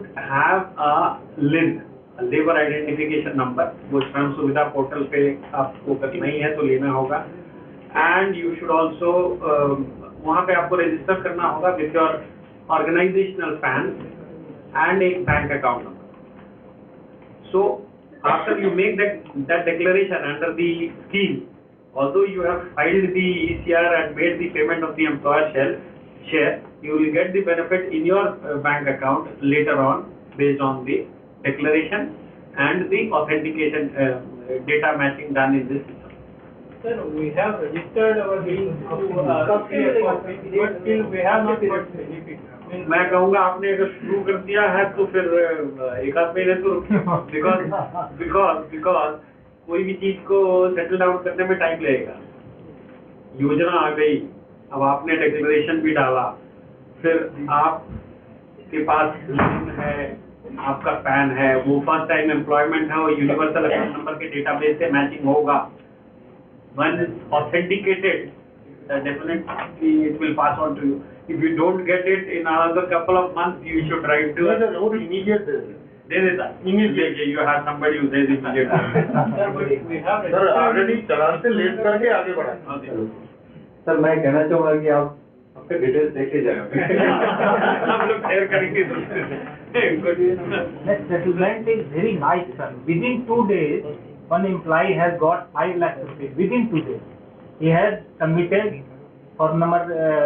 have a LIN, labour identification number, वो श्रम सुविधा पोर्टल पे आपको अगर नहीं है तो लेना होगा. एंड यू शुड ऑल्सो वहाँ पे आपको रजिस्टर करना होगा with your organisational PAN and a bank account number. So after you make that declaration under the scheme, although you have filed the ECR and made the payment of the employer share, you will get the benefit in your bank account later on based on the declaration and the authentication data matching done in this system. Sir, we have registered our bill but still we have not got benefit. मैं कहूँगा आपने अगर शुरू कर दिया है तो फिर एक आध महीने तो रुकिए, बिकॉज कोई भी चीज को सेटल डाउन करने में टाइम लगेगा. योजना आ गई, अब आपने डिक्लेरेशन भी डाला, फिर आपके पास लोन है, आपका पैन है, वो फर्स्ट टाइम एम्प्लॉयमेंट है, वो यूनिवर्सल अकाउंट नंबर के डेटाबेस से मैचिंग होगा. One authenticated, definitely it will pass on to you. If you don't get it in another couple of months, you should write to us. No immediate. There is that. Immediately you have somebody who says immediate. Sir, we have Sir, already चालान से late करके आगे बढ़ा. Sir मैं कहना चाहूँगा कि आप अपने डिटेल्स देखे जाए. हम लोग शेयर करेंगे. The settlement is very nice, sir. Within 2 days, one employee has got 5 lakh rupees. Within 2 days, he has submitted for number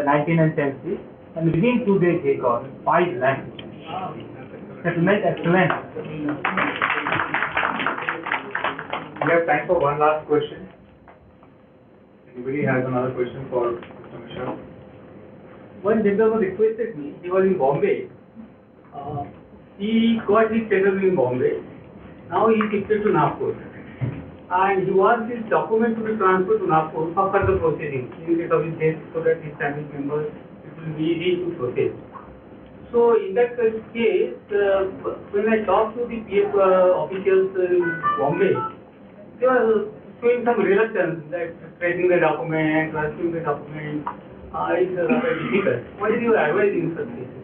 19 and 10C, and within 2 days he got 5 lakh. Settlement excellent. We have time for one last question. Anybody has another question for Mr. Mishra? one gentleman requested me, he was in Bombay. He got his salary in Bombay. Now he shifted to Nagpur. And he wants his document to be transferred to Nagpur for further proceeding in case of his death, so that his family members, it will be easy to process. So in that case, when I talked to the PF officials in Bombay, they were showing some reluctance that tracing the document, transferring the document is rather difficult. What is your advice in such cases?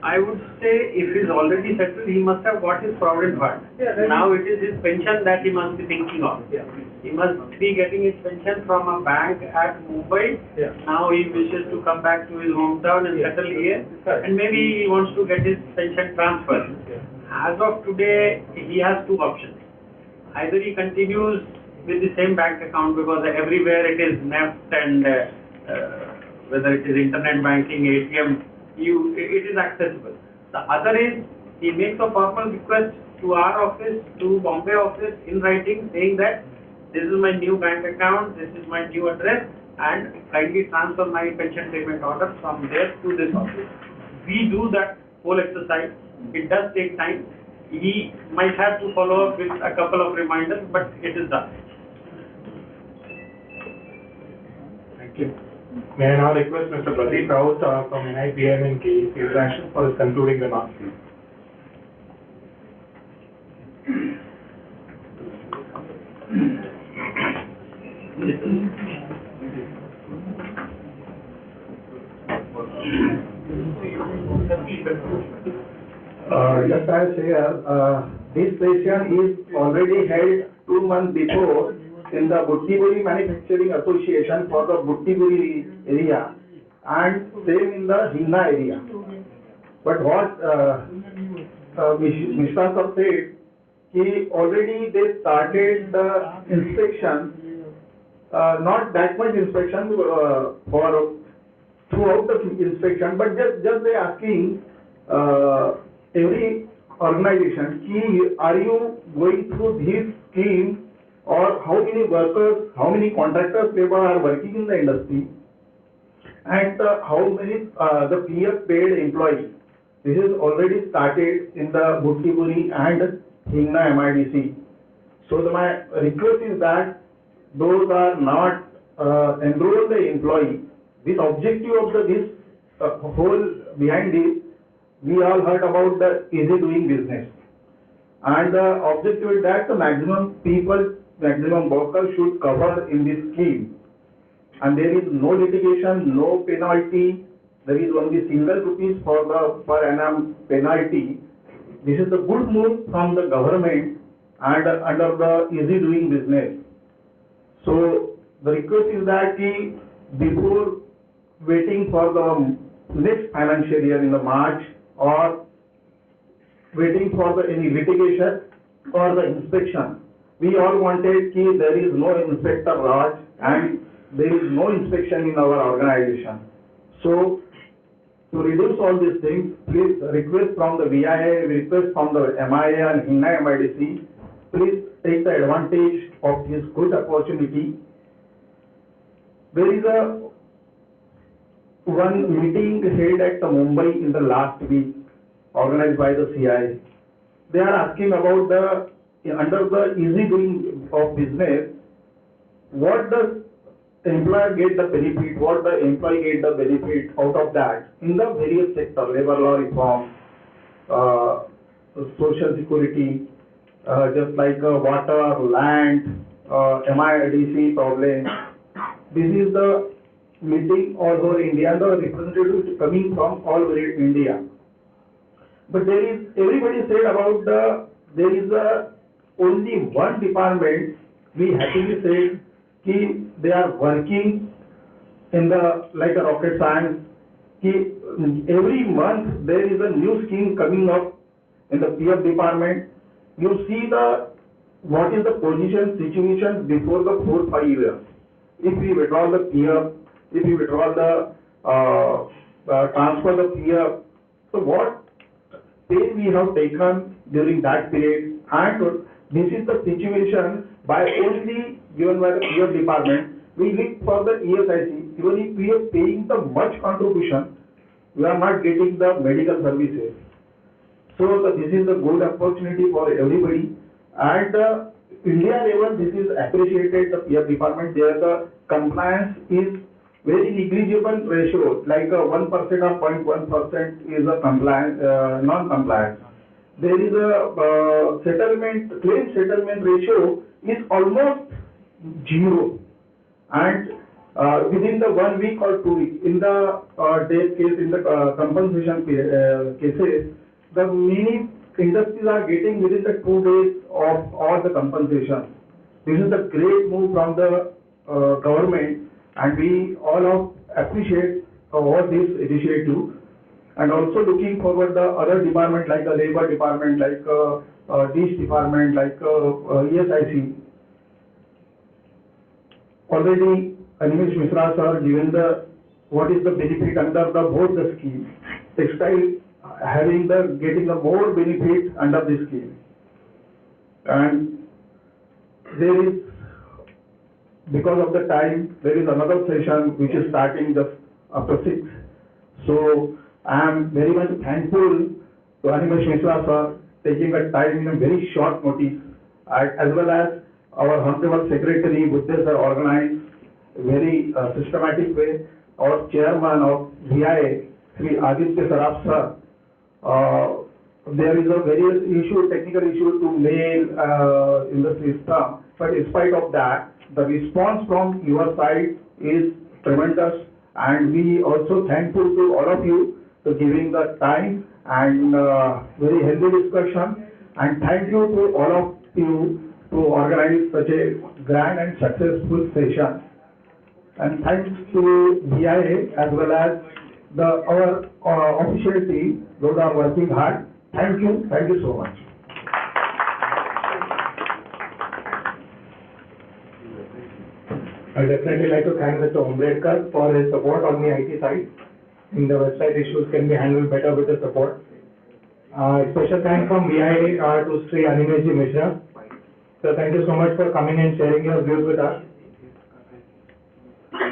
I would say if he's already settled, he must have got his provident fund. Yeah, now it is his pension that he must be thinking of. Yeah. He must be getting his pension from a bank at Mumbai. Yeah. Now he wishes to come back to his hometown and settle here. Correct. And maybe he wants to get his pension transferred. Yeah. As of today, he has two options. Either he continues with the same bank account, because everywhere it is NEFT and whether it is internet banking, ATM, it is accessible. The other is he makes a formal request to our office, to Bombay office in writing, saying that this is my new bank account, this is my new address, and kindly transfer my pension payment order from there to this office. We do that whole exercise. It does take time. He might have to follow up with a couple of reminders, but it is done. Thank you. May I now request Mr. Pradeep Raut from NIPM and KEC International for his concluding remarks, please. Just as here, this session is already held 2 months before in the Buttiburi Manufacturing Association for the Buttiburi area and same in the Hinna area. But what Mishra sir said, already they started the inspection, not that much inspection for throughout the inspection, but just they asking every organization, are you going through this scheme, or how many workers, how many contractors labor are working in the industry, and how many the PF paid employees. This is already started in the Buttiburi and Hinna MIDC. So my request is that those are not enrolled the employee. This objective of this whole behind this, we all heard about the easy doing business, and the objective is that the maximum people, maximum workers should cover in this scheme, and there is no litigation, no penalty, there is only single rupees for the per annum penalty. This is a good move from the government and under the easy doing business. So the request is that before waiting for the next financial year in the March or waiting for the any litigation or the inspection, we all wanted there is no inspector Raj and there is no inspection in our organization. So to reduce all these things, please request from the VIA, request from the MIA and Hinna MIDC, please take the advantage of this good opportunity. There is one meeting held at Mumbai in the last week, organized by the CIA. They are asking about under the easy doing of business, what does the employer get the benefit, what the employee get the benefit out of that in the various sectors, labor law reform, social security, just like water, land, MIDC problem. This is the meeting all over India, and the representatives coming from all over India. But everybody said about there is only one department, we happily said they are working in the like a rocket science. Every month there is a new scheme coming up in the PF department. You see what is the position situation before the 4-5 years. If we withdraw the PF, if we withdraw the transfer the PF, so what pay we have taken during that period, and this is the situation by only given by the PF department. We look for the ESIC, even if we are paying the much contribution, we are not getting the medical services. So this is a good opportunity for everybody, and India level this is appreciated, the PF department, there the compliance is very negligible ratio, like 1% or 0.1% is a compliance, non-compliance. There is a claim settlement ratio is almost zero, and within the 1 week or 2 weeks, in the death case, in the compensation cases, the many industries are getting within the 2 days of all the compensation. This is a great move from the government, and we all appreciate all this initiative, and also looking forward the other department like the labor department, like DISH department, like ESIC. Already Animesh Mishra sir given what is the benefit under both the scheme. Textile getting the more benefit under this scheme, and there is, because of the time, there is another session which is starting just after 6. So I am very much thankful to Animesh Mishra sir taking a time in a very short notice, as well as our Honorable Secretary Buddha sir organized very systematic way. Our chairman of VIA, Sri Aditya Saraf sir, there is a various technical issue to mail in the system, but in spite of that, the response from your side is tremendous, and we also thankful to all of you for giving the time and very healthy discussion, and thank you to all of you to organize such a grand and successful session. And thanks to VIA as well as our official team, those are working hard. Thank you so much. I definitely like to thank Mr. Umbredkar for his support on the IT side. The website issues can be handled better with the support. Special thanks from VIA to Sri Animesh Mishra. So thank you so much for coming and sharing your views with us.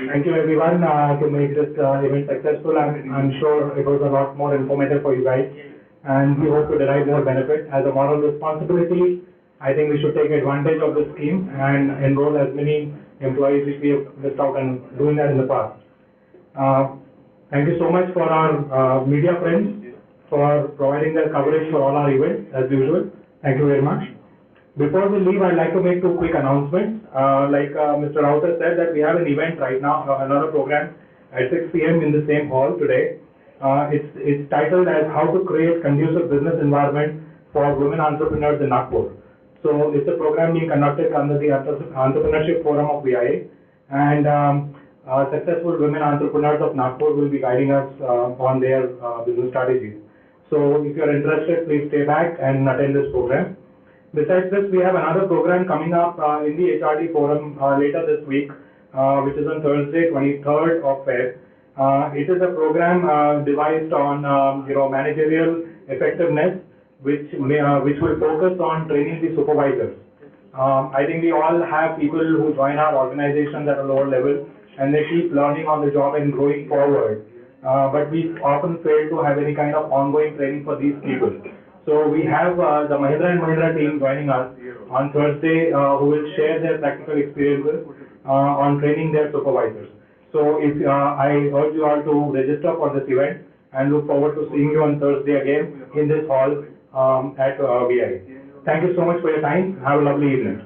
Thank you everyone to make this event successful. I'm sure it was a lot more informative for you guys, and we hope to derive more benefit. As a moral responsibility, I think we should take advantage of this scheme and enroll as many employees which we have missed out on doing that in the past. Thank you so much for our media friends for providing their coverage for all our events as usual. Thank you very much. Before we leave, I'd like to make 2 quick announcements. Like Mr. Rauter said, that we have an event right now, another program at 6 p.m. in the same hall today. It's titled as How to Create Conducive Business Environment for Women Entrepreneurs in Nagpur. So it's a program being conducted under the Entrepreneurship Forum of VIA, and successful women entrepreneurs of Nagpur will be guiding us on their business strategies. So if you're interested, please stay back and attend this program. Besides this, we have another program coming up in the HRD forum later this week, which is on Thursday, 23rd of Feb. It is a program devised on managerial effectiveness, which will focus on training the supervisors. I think we all have people who join our organizations at a lower level, and they keep learning on the job and growing forward. But we often fail to have any kind of ongoing training for these people. So we have the Mahindra & Mahindra team joining us on Thursday, who will share their practical experiences on training their supervisors. So if I urge you all to register for this event, and look forward to seeing you on Thursday again in this hall at VI. Thank you so much for your time. Have a lovely evening.